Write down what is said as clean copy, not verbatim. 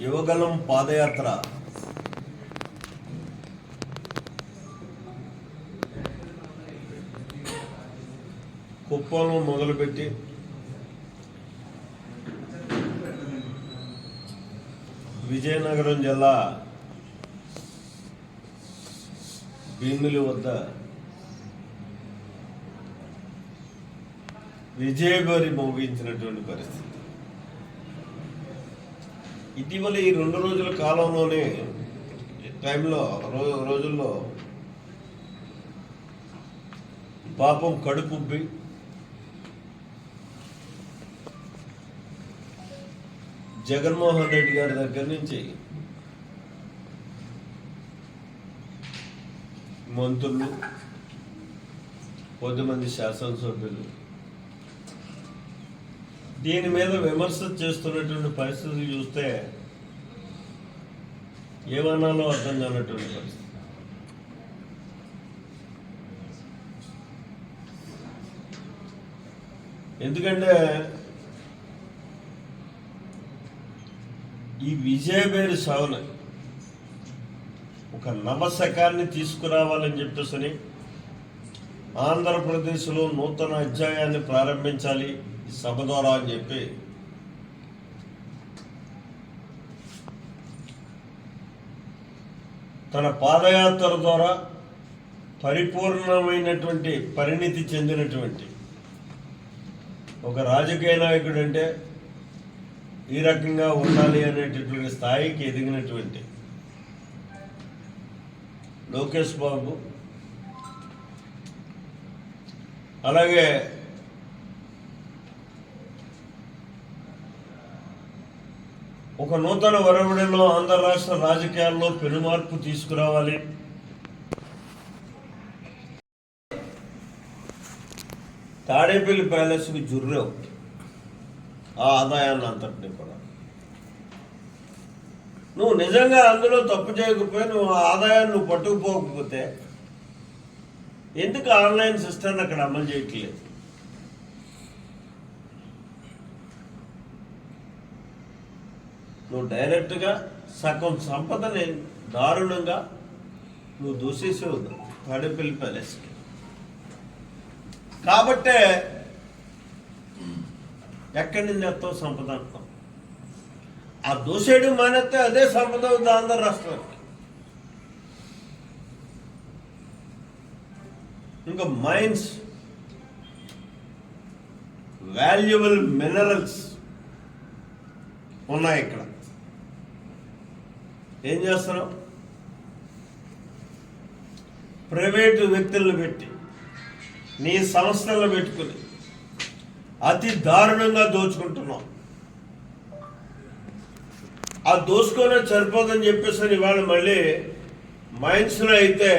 యువగలం పాదయాత్ర కుప్పంలో మొదలుపెట్టి విజయనగరం జిల్లా భీమిలి వద్ద విజయభేరి మోగించినటువంటి పరిస్థితి. ఇటీవల ఈ 2 రోజుల కాలంలోనే రోజుల్లో పాపం కడుపుబ్బి జగన్మోహన్ రెడ్డి గారి దగ్గర నుంచి మంత్రులు, కొద్దిమంది శాసనసభ్యులు దీని మీద విమర్శ చేస్తున్నటువంటి పరిస్థితులు చూస్తే ఏమన్నాలో అర్థం కానటువంటి పరిస్థితి. ఎందుకంటే ఈ విజయభేరి సాగున ఒక నవశకాన్ని తీసుకురావాలని చెప్పేసి ఆంధ్రప్రదేశ్లో నూతన అధ్యాయాన్ని ప్రారంభించాలి ఈ సభ ద్వారా అని చెప్పి తన పాదయాత్ర ద్వారా పరిపూర్ణమైనటువంటి పరిణితి చెందినటువంటి ఒక రాజకీయ నాయకుడు అంటే ఈ రకంగా ఉండాలి అనేటటువంటి స్థాయికి ఎదిగినటువంటి లోకేష్ బాబు, అలాగే ఒక నూతన ఒరవడిలో ఆంధ్ర రాష్ట్ర రాజకీయాల్లో పెనుమార్పు తీసుకురావాలి, తాడేపల్లి ప్యాలెస్కి జుర్రేవు ఆ ఆదాయాన్ని అంతటినీ కూడా నువ్వు నిజంగా అందులో తప్పు చేయకపోయి నువ్వు ఆ ఆదాయాన్ని నువ్వు పట్టుకుపోకపోతే ఎందుకు ఆన్లైన్ సిస్టమ్ని అక్కడ అమలు చేయట్లేదు? నువ్వు డైరెక్ట్గా సగం సంపదని దారుణంగా నువ్వు దూసేసేవు తాడేపల్లి ప్యాలెస్కి. కాబట్టే ఎక్కడి నుంచి ఎత్తావు సంపద అంటాం. ఆ దోసేయడం మానేస్తే అదే సంపద ఉంది ఆంధ్ర రాష్ట్రానికి. ఇంకా మైన్స్, వాల్యుబుల్ మినరల్స్ ఉన్నాయి ఇక్కడ. ఏం చేస్తున్నావు? ప్రైవేటు వ్యక్తులను పెట్టి నీ సంస్థలను పెట్టుకుని అతి దారుణంగా దోచుకుంటున్నాం. ఆ దోచుకోనే సరిపోదని చెప్పేసి ఇవాళ మళ్ళీ మైన్స్లో అయితే